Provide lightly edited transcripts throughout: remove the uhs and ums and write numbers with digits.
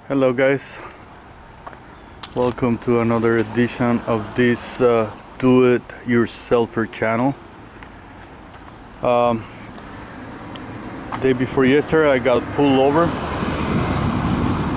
Hello guys, welcome to another edition of this do-it-yourselfer channel. Day before yesterday I got pulled over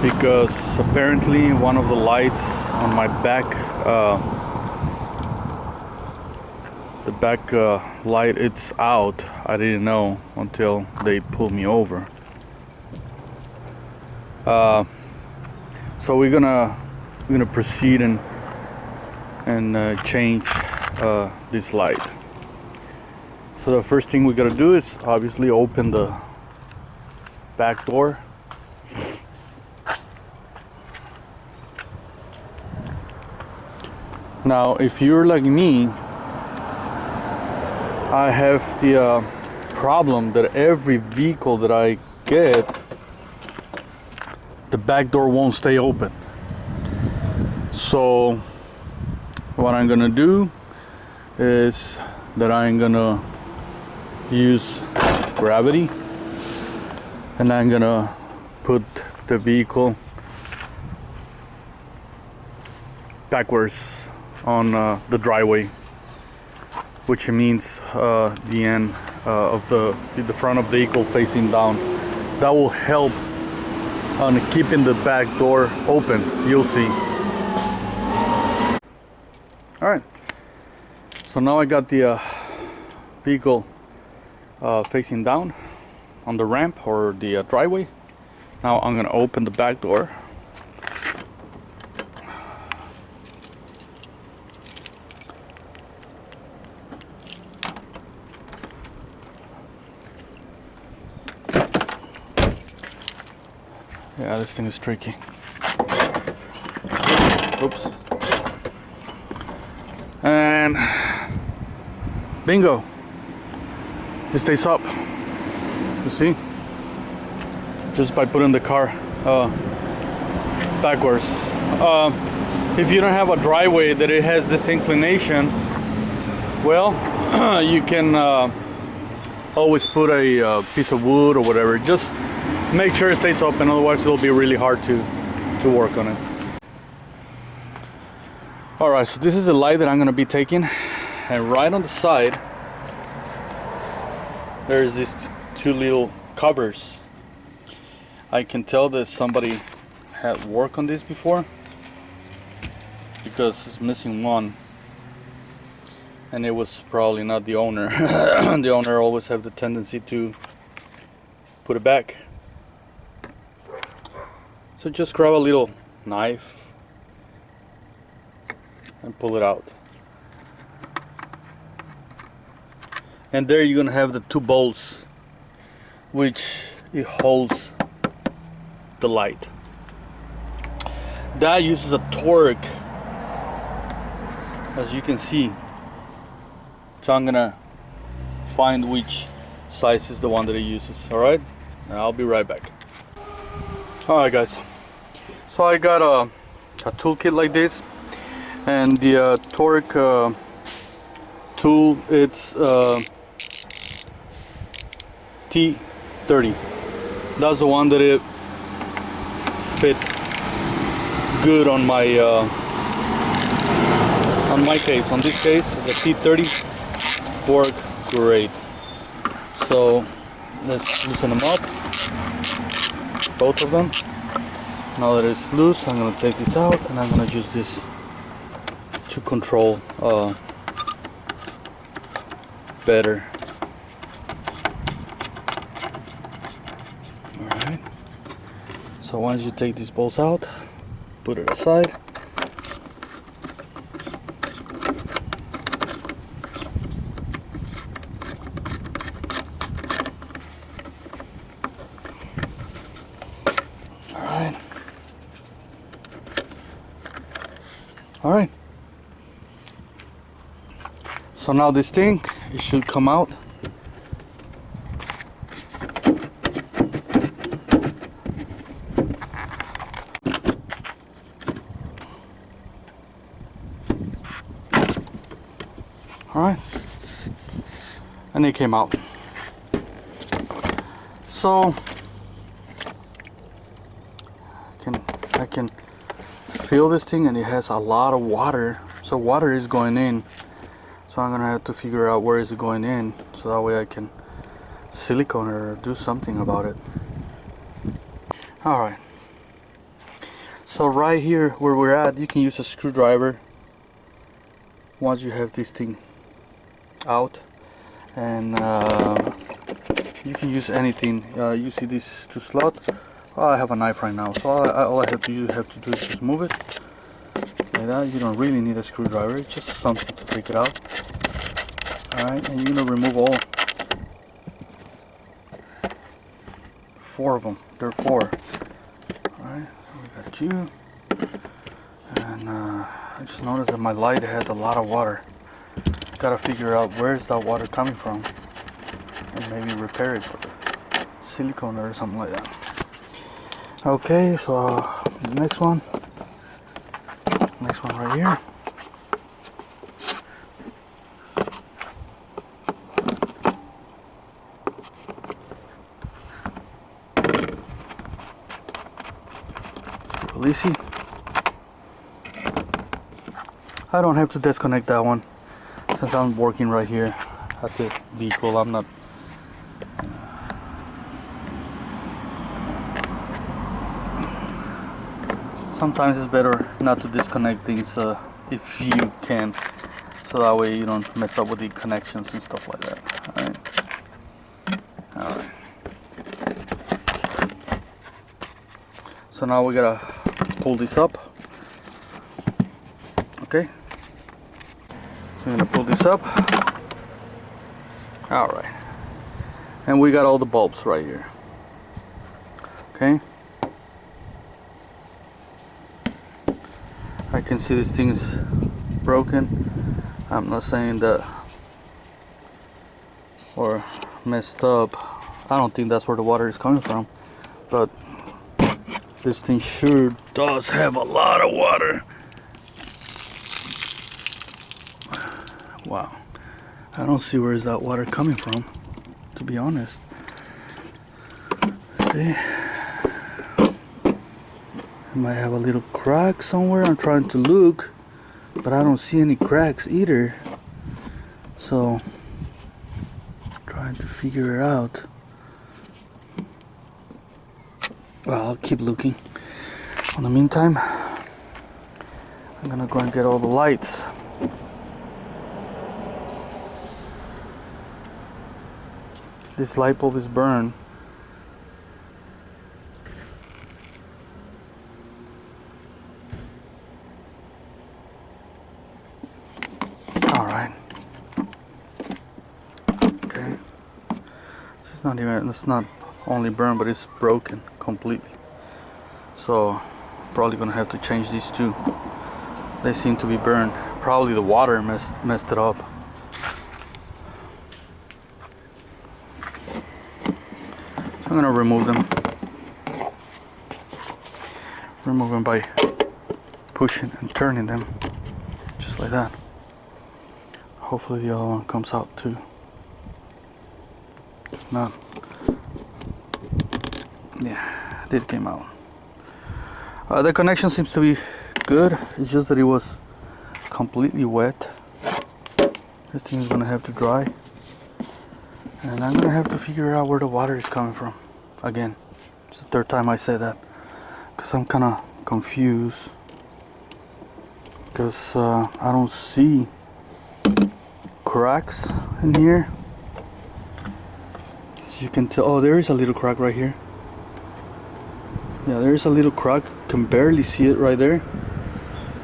because apparently one of the lights on my back, the back light, it's out. I didn't know until they pulled me over. So we're gonna proceed and change this light. So the first thing we gotta do is obviously open the back door. Now, if you're like me, I have the problem that every vehicle that I get, the back door won't stay open. So what I'm gonna do is that I'm gonna use gravity and I'm gonna put the vehicle backwards on the driveway, which means the end of the front of the vehicle facing down. That will help on keeping the back door open. You'll see. All right, so now I got the vehicle facing down on the ramp or the driveway. Now I'm gonna open the back door. Yeah, this thing is tricky. Oops. And bingo, it stays up. You see? Just by putting the car backwards. If you don't have a driveway that it has this inclination, well, you can always put a piece of wood or whatever. Just make sure it stays open, otherwise it'll be really hard to work on it. Alright, so this is the light that I'm going to be taking, and right on the side there's these two little covers. I can tell that somebody had work on this before because it's missing one, and it was probably not the owner. The owner always have the tendency to put it back. So just grab a little knife and pull it out. And there you're gonna have the two bolts which it holds the light. That uses a torque, as you can see. So I'm gonna find which size is the one that it uses. Alright? I'll be right back. Alright guys, so I got a toolkit like this, and the torque tool, it's T30. That's the one that it fit good on my case. On this case, the T30 worked great. So let's loosen them up, both of them. Now that it's loose, I'm going to take this out and I'm going to use this to control better. Alright, so once you take these bolts out, put it aside. Alright, so now this thing, it should come out. Alright, and it came out. So I can feel this thing, and it has a lot of water, so water is going in. So I'm gonna have to figure out where is it going in, so that way I can silicone it or do something about it. Alright, so right here where we're at, you can use a screwdriver once you have this thing out, and you can use anything. You see these two slots? Oh, I have a knife right now, so all I have to do is just move it like that. You don't really need a screwdriver, it's just something to take it out. Alright, and you're gonna remove all 4 of them. There are 4. Alright, we got you. And I just noticed that my light has a lot of water. Gotta figure out where's that water coming from and maybe repair it with silicone or something like that. Okay, so the next one right here. Release it. I don't have to disconnect that one since I'm working right here at the vehicle. I'm not. Sometimes it's better not to disconnect things if you can, so that way you don't mess up with the connections and stuff like that. Alright. So now we gotta pull this up. Okay. So I'm gonna pull this up. Alright. And we got all the bulbs right here. Okay. I can see this thing is broken. I'm not saying that or messed up. I don't think that's where the water is coming from, but this thing sure does have a lot of water. Wow, I don't see where is that water coming from, to be honest. See, I might have a little crack somewhere. I'm trying to look, but I don't see any cracks either. So, trying to figure it out. Well, I'll keep looking. In the meantime, I'm gonna go and get all the lights. This light bulb is burned. Alright. Okay. It's not only burned, but it's broken completely. So probably gonna have to change these two. They seem to be burned. Probably the water messed it up. I'm gonna remove them. Remove them by pushing and turning them, just like that. Hopefully the other one comes out too. If not, yeah, it did came out. The connection seems to be good. It's just that it was completely wet. This thing is gonna have to dry. And I'm gonna have to figure out where the water is coming from. Again, it's the 3rd time I said that, because I'm kind of confused. Because I don't see cracks in here. As you can tell, oh, there is a little crack right here. Yeah, there is a little crack. Can barely see it right there.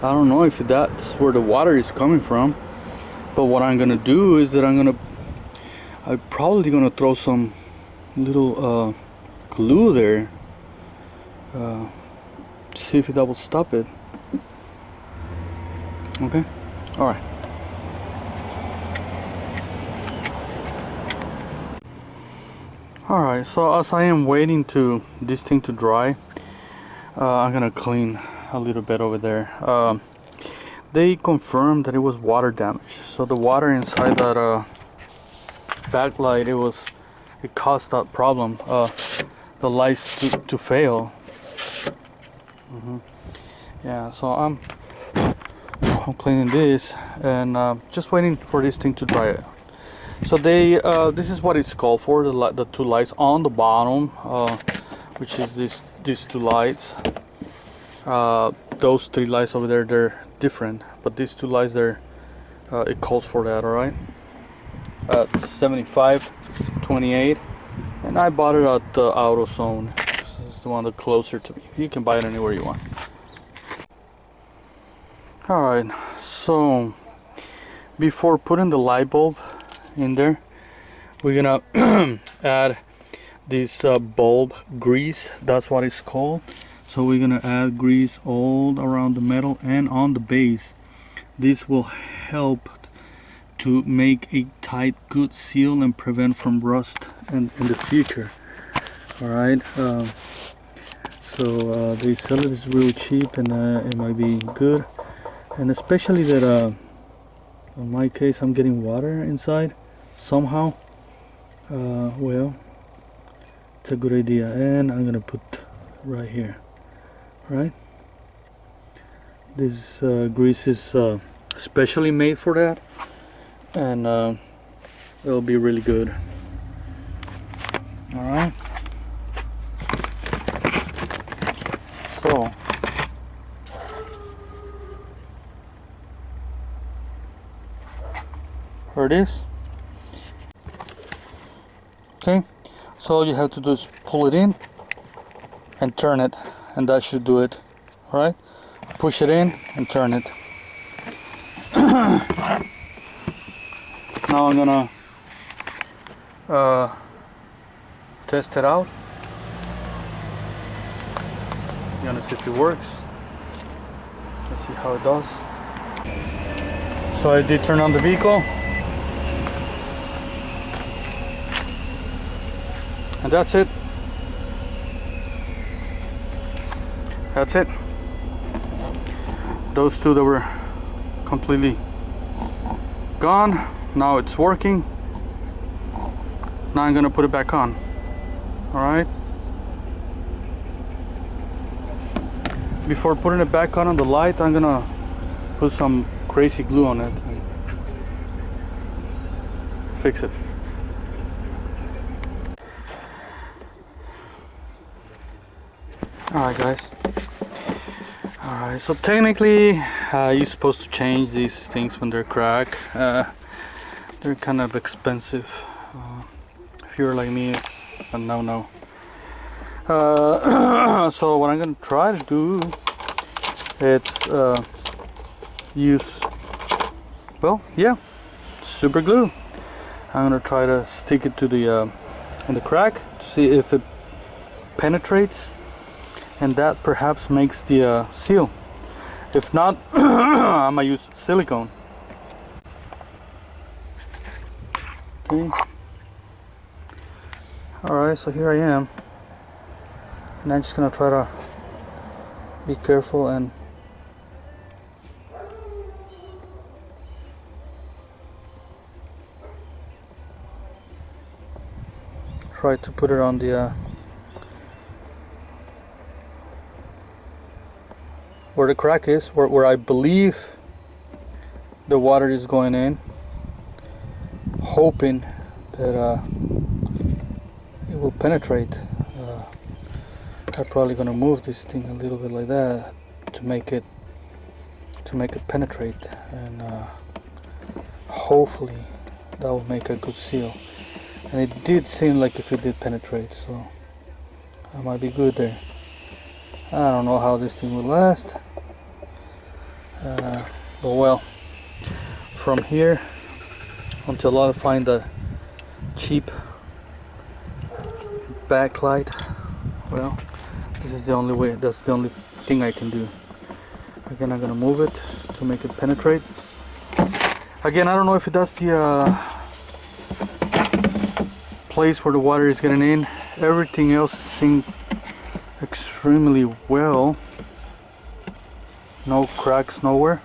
I don't know if that's where the water is coming from. But what I'm gonna do is that I'm probably gonna throw some little glue there. See if that will stop it. Okay. All right. All right. So as I am waiting to this thing to dry, I'm gonna clean a little bit over there. They confirmed that it was water damage. So the water inside that backlight, it caused that problem. The lights to fail. Yeah, so I'm cleaning this and just waiting for this thing to dry out. So they this is what it's called for, the two lights on the bottom, which is these two lights. Those three lights over there, they're different, but these two lights, they're it calls for that. All right, 75/28, and I bought it at the AutoZone. This is the one that's closer to me. You can buy it anywhere you want. All right, so before putting the light bulb in there, we're gonna add this bulb grease. That's what it's called. So we're gonna add grease all around the metal and on the base. This will help to make a tight, good seal and prevent from rust in the future. All right. So they sell it is really cheap, and it might be good. And especially that in my case, I'm getting water inside somehow. Well, it's a good idea, and I'm gonna put right here. Right, this grease is specially made for that, and it'll be really good. All right, so here it is. Okay, so all you have to do is pull it in and turn it, and that should do it. All right, push it in and turn it. Now I'm gonna test it out. I'm gonna see if it works. Let's see how it does. So I did turn on the vehicle, and that's it. That's it. Those two that were completely gone, now it's working. Now I'm gonna put it back on. All right. Before putting it back on the light, I'm gonna put some crazy glue on it and fix it. Alright guys, alright, so technically you're supposed to change these things when they're cracked. They're kind of expensive. If you're like me, it's a no. So what I'm gonna try to do is use, well, yeah, super glue. I'm gonna try to stick it to the in the crack to see if it penetrates, and that perhaps makes the seal. If not, I'm gonna use silicone. Okay. Alright, so here I am, and I'm just gonna try to be careful and try to put it on the where the crack is, where I believe the water is going in, hoping that it will penetrate. I'm probably gonna move this thing a little bit like that to make it penetrate, and hopefully that will make a good seal. And it did seem like if it did penetrate, so I might be good there. I don't know how this thing will last, but well, from here until I find a cheap backlight, well, this is the only way. That's the only thing I can do. Again, I'm gonna move it to make it penetrate. Again, I don't know if it does the place where the water is getting in. Everything else seems extremely well. No cracks nowhere.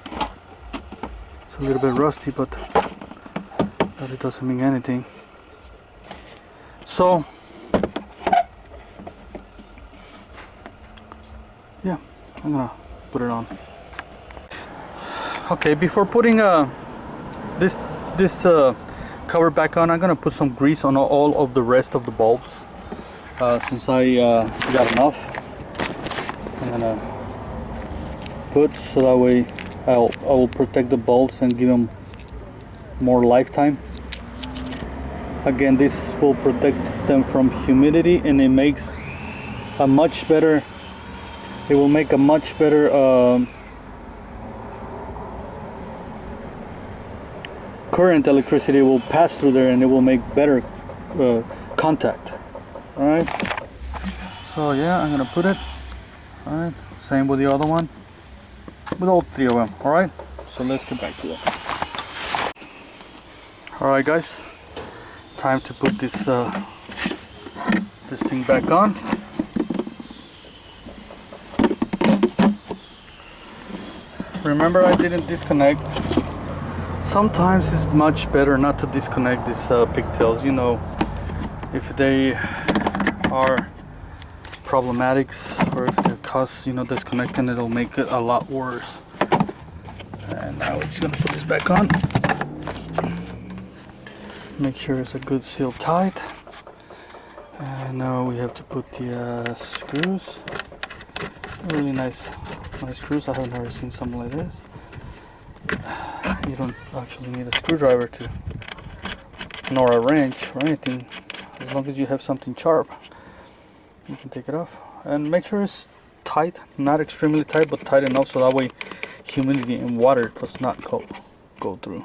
It's a little bit rusty, but it doesn't mean anything. So yeah, I'm gonna put it on. Okay, before putting this cover back on, I'm gonna put some grease on all of the rest of the bulbs. Since I got enough, I'm gonna put so that way I will protect the bulbs and give them more lifetime. Again, this will protect them from humidity, and it makes a much better. It will make a much better current. Electricity will pass through there, and it will make better contact. All right. So yeah, I'm gonna put it. All right. Same with the other one. With all three of them. All right. So let's get back to it. All right, guys. Time to put this thing back on. Remember, I didn't disconnect. Sometimes it's much better not to disconnect these pigtails. You know, if they are problematic or if they cause, you know, disconnecting, it'll make it a lot worse. And now we're just gonna put this back on. Make sure it's a good seal tight. And now we have to put the screws. Really nice screws. I have never seen something like this. You don't actually need a screwdriver to, nor a wrench or anything. As long as you have something sharp, you can take it off. And make sure it's tight, not extremely tight, but tight enough so that way humidity and water does not go through.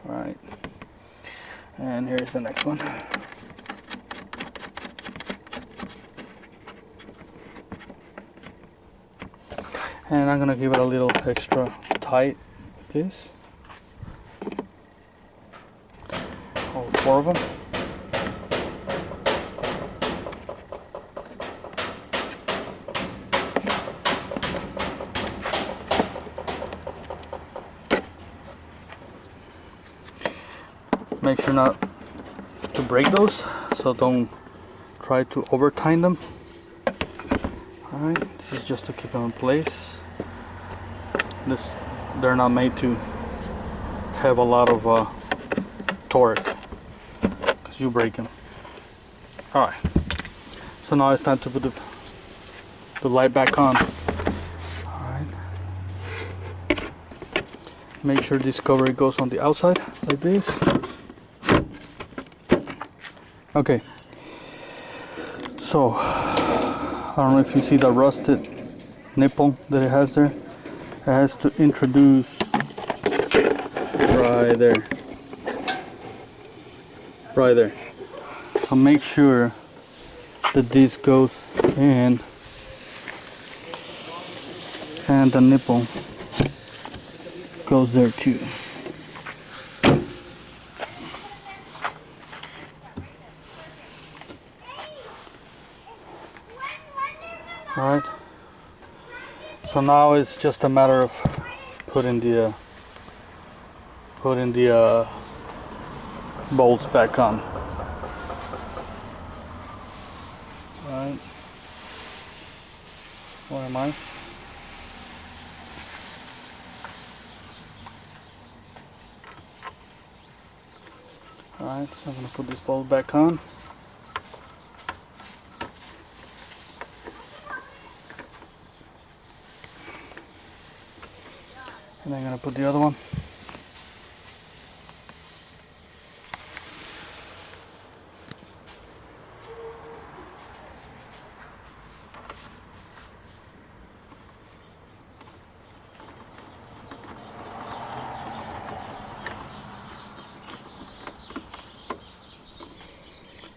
All right. And here's the next one. And I'm gonna give it a little extra tight with this. All four of them. Make sure not to break those, so don't try to over tighten them. Alright, this is just to keep them in place. They're not made to have a lot of torque, because you break them. Alright, so now it's time to put the light back on. Alright, make sure this cover goes on the outside like this. Okay, so I don't know if you see the rusted nipple that it has there. It has to introduce right there. Right there. So make sure that this goes in and the nipple goes there too. Alright, so now it's just a matter of putting the bolts back on. Alright, where am I? Alright, so I'm going to put this bolt back on. And I'm going to put the other one.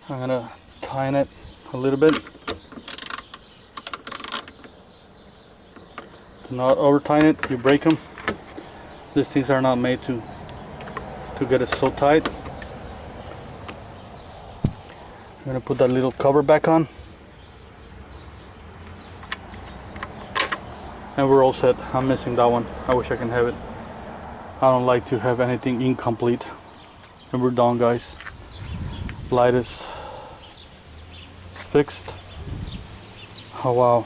I'm going to tighten it a little bit. Do not over tighten it, you break them. These things are not made to get it so tight. I'm going to put that little cover back on. And we're all set. I'm missing that one. I wish I can have it. I don't like to have anything incomplete. And we're done, guys. Light is fixed. Oh wow.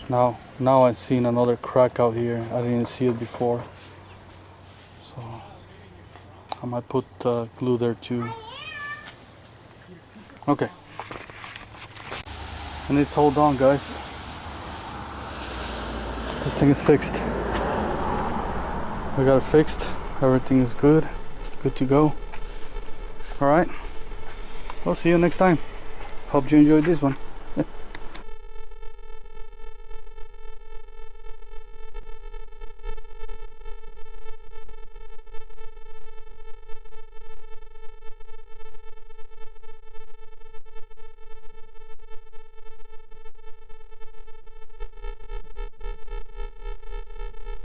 Now Now I've seen another crack out here. I didn't see it before. So I might put glue there too. Okay. And it's all done, guys. This thing is fixed. We got it fixed. Everything is good. Good to go. Alright. I'll see you next time. Hope you enjoyed this one.